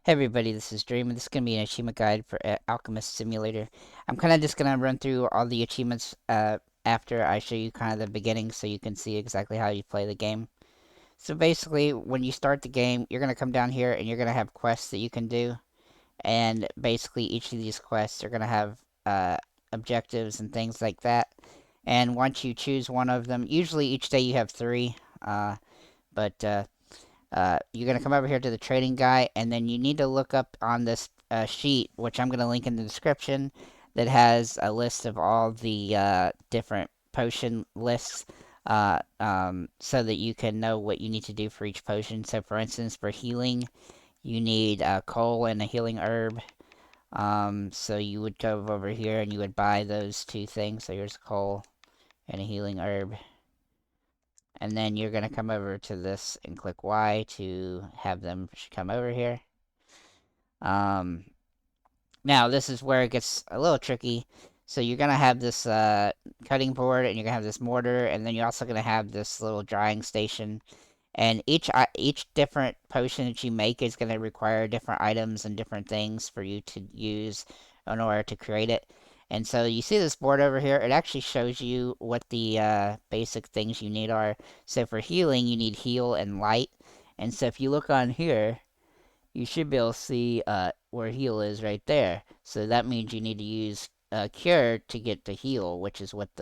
Hey everybody, this is Dream, and this is going to be an achievement guide for Alchemist Simulator. I'm kind of just going to run through all the achievements after I show you kind of the beginning so you can see exactly how you play the game. So basically, when you start the game, you're going to come down here and you're going to have quests that you can do. And basically, each of these quests are going to have objectives and things like that. And once you choose one of them, usually each day you have three, but you're going to come over here to the trading guy, and then you need to look up on this sheet, which I'm going to link in the description, that has a list of all the different potion lists so that you can know what you need to do for each potion. So, for instance, for healing, you need coal and a healing herb. So you would go over here and you would buy those two things. So here's coal and a healing herb. And then you're going to come over to this and click Y to have them come over here. Um, Now, this is where it gets a little tricky. So you're going to have this cutting board, and you're going to have this mortar, and then you're also going to have this little drying station. And each different potion that you make is going to require different items and different things for you to use in order to create it. And so you see this board over here, it actually shows you what the basic things you need are. So for healing, you need heal and light. And so if you look on here, you should be able to see where heal is right there. So that means you need to use cure to get to heal, which is what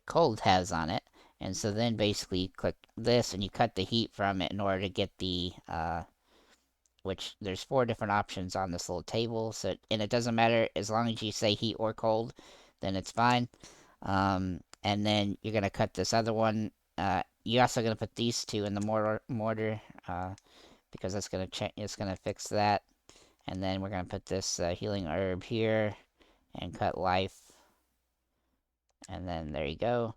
cold has on it. And so then basically you click this and you cut the heat from it in order to get the which there's four different options on this little table. So and it doesn't matter as long as you say heat or cold, then it's fine. And then you're gonna cut this other one. You're also gonna put these two in the mortar because that's gonna it's gonna fix that. And then we're gonna put this healing herb here and cut life. And then there you go.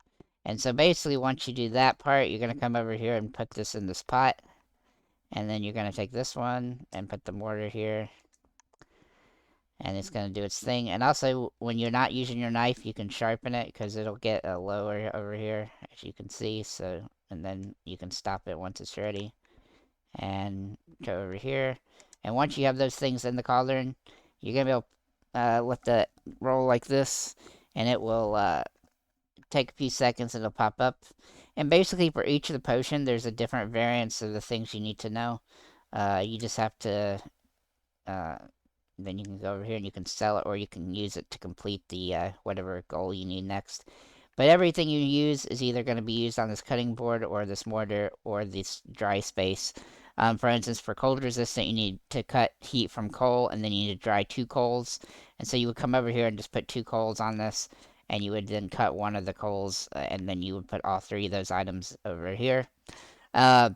And so basically once you do that part, you're going to come over here and put this in this pot. And then you're going to take this one and put the mortar here. And it's going to do its thing. And also, when you're not using your knife, you can sharpen it because it'll get lower over here, as you can see. So, and then you can stop it once it's ready. And go over here. And once you have those things in the cauldron, you're going to be able to let that roll like this. And it will take a few seconds and it'll pop up. And basically for each of the potion, there's a different variance of the things you need to know. You just have to, uh, then you can go over here and you can sell it or you can use it to complete the whatever goal you need next. But everything you use is either going to be used on this cutting board or this mortar or this dry space. For instance, for cold resistant, you need to cut heat from coal and then you need to dry two coals. And so you would come over here and just put two coals on this and you would then cut one of the coals and then you would put all three of those items over here. Uh,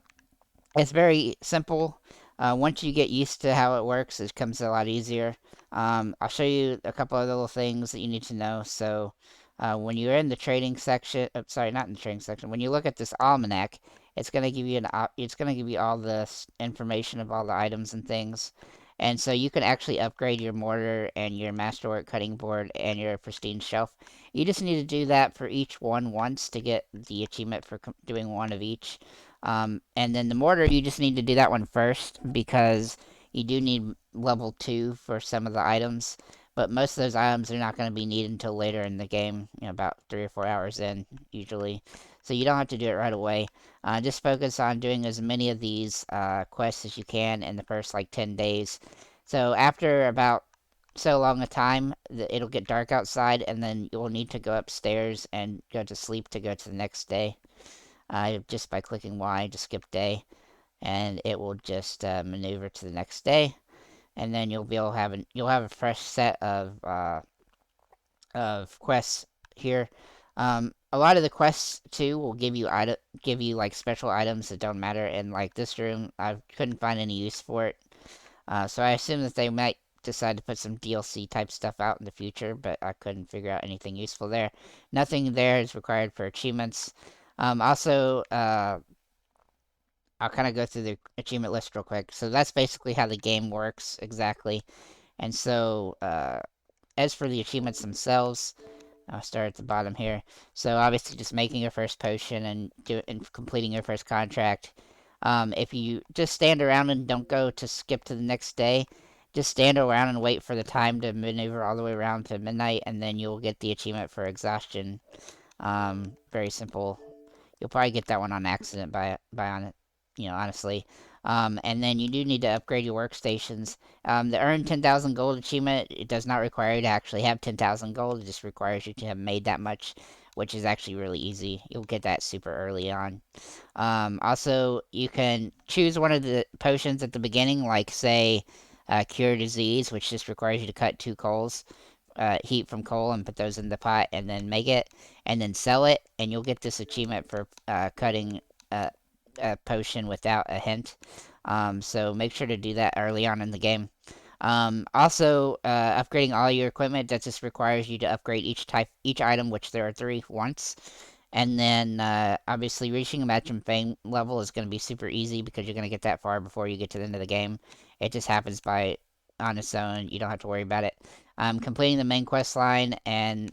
it's very simple. Once you get used to how it works, it becomes a lot easier. I'll show you a couple of little things that you need to know. So, when you're in the trading section, sorry, not in the trading section. When you look at this almanac, it's going to give you it's going to give you all the information of all the items and things. And so you can actually upgrade your mortar and your masterwork cutting board and your pristine shelf. You just need to do that for each one once to get the achievement for doing one of each. And then the mortar, you just need to do that one first because you do need level 2 for some of the items. But most of those items are not going to be needed until later in the game, about 3 or 4 hours in, usually. So you don't have to do it right away. Just focus on doing as many of these quests as you can in the first, like, 10 days. So after about so long a time, it'll get dark outside, and then you'll need to go upstairs and go to sleep to go to the next day just by clicking Y to skip day, and it will just maneuver to the next day, and then you'll be able to you'll have a fresh set of quests here. A lot of the quests too will give you like special items that don't matter. In like this room, I couldn't find any use for it, so I assume that they might decide to put some DLC type stuff out in the future, but I couldn't figure out anything useful there. Nothing there is required for achievements. Also, I'll kind of go through the achievement list real quick. So that's basically how the game works exactly. And so, as for the achievements themselves, I'll start at the bottom here. So obviously, just making your first potion and completing your first contract. If you just stand around and don't go to skip to the next day, just stand around and wait for the time to maneuver all the way around to midnight, and then you'll get the achievement for exhaustion. Very simple. You'll probably get that one on accident by on it, honestly. And then you do need to upgrade your workstations. The earn 10,000 gold achievement, it does not require you to actually have 10,000 gold. It just requires you to have made that much, which is actually really easy. You'll get that super early on. Also, you can choose one of the potions at the beginning, like, say, Cure Disease, which just requires you to cut 2 coals, heat from coal, and put those in the pot, and then make it, and then sell it, and you'll get this achievement for cutting a potion without a hint. So make sure to do that early on in the game. Also, upgrading all your equipment, that just requires you to upgrade each item, which there are 3 once. And then, obviously, reaching a maximum fame level is going to be super easy because you're going to get that far before you get to the end of the game. It just happens on its own. You don't have to worry about it. Completing the main quest line and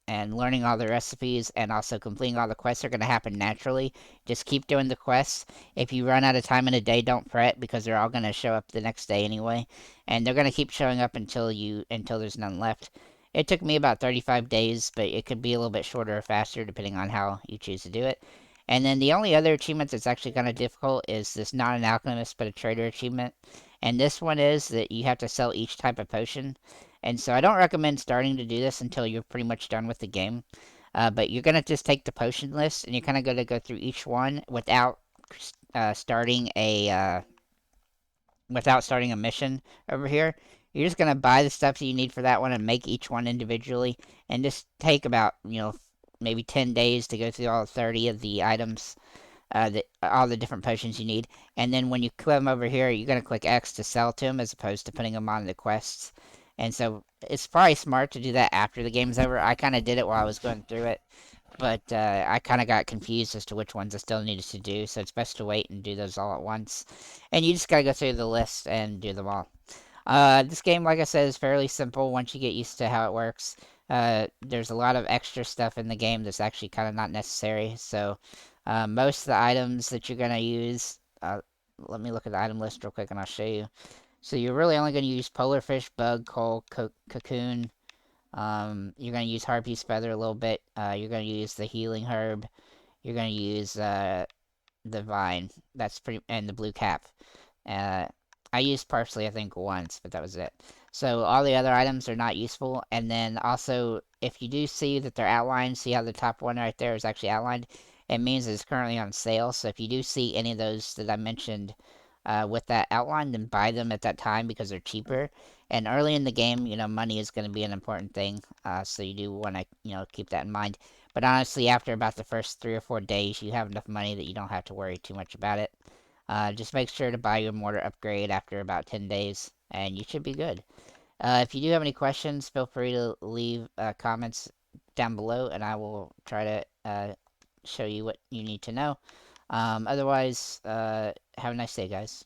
learning all the recipes and also completing all the quests are going to happen naturally. Just keep doing the quests. If you run out of time in a day, don't fret because they're all going to show up the next day anyway, and they're going to keep showing up until there's none left. It took me about 35 days, but it could be a little bit shorter or faster depending on how you choose to do it. And then the only other achievement that's actually kind of difficult is this not an alchemist but a trader achievement. And this one is that you have to sell each type of potion. And so I don't recommend starting to do this until you're pretty much done with the game. But you're going to just take the potion list and you're kind of going to go through each one uh, starting a uh, without starting a mission over here. You're just gonna buy the stuff that you need for that one and make each one individually, and just take about maybe 10 days to go through all 30 of the items, all the different potions you need. And then when you click them over here, you're gonna click X to sell to them as opposed to putting them on the quests. And so it's probably smart to do that after the game's over. I kind of did it while I was going through it, but I kind of got confused as to which ones I still needed to do, so it's best to wait and do those all at once. And you just gotta go through the list and do them all. This game, like I said, is fairly simple once you get used to how it works. There's a lot of extra stuff in the game that's actually kind of not necessary, so most of the items that you're gonna use, let me look at the item list real quick and I'll show you. So you're really only gonna use polar fish, bug, coal, cocoon, you're going to use Harpy's Feather a little bit. You're going to use the Healing Herb. You're going to use the Vine. That's pretty, and the Blue Cap. Uh, I used Parsley, I think, once, but that was it. So all the other items are not useful. And then also, if you do see that they're outlined, see how the top one right there is actually outlined? It means it's currently on sale. So if you do see any of those that I mentioned with that outline, then buy them at that time because they're cheaper. And early in the game, money is going to be an important thing, so you do want to, keep that in mind. But honestly, after about the first 3 or 4 days, you have enough money that you don't have to worry too much about it. Just make sure to buy your mortar upgrade after about 10 days, and you should be good. If you do have any questions, feel free to leave comments down below, and I will try to show you what you need to know. Otherwise, have a nice day, guys.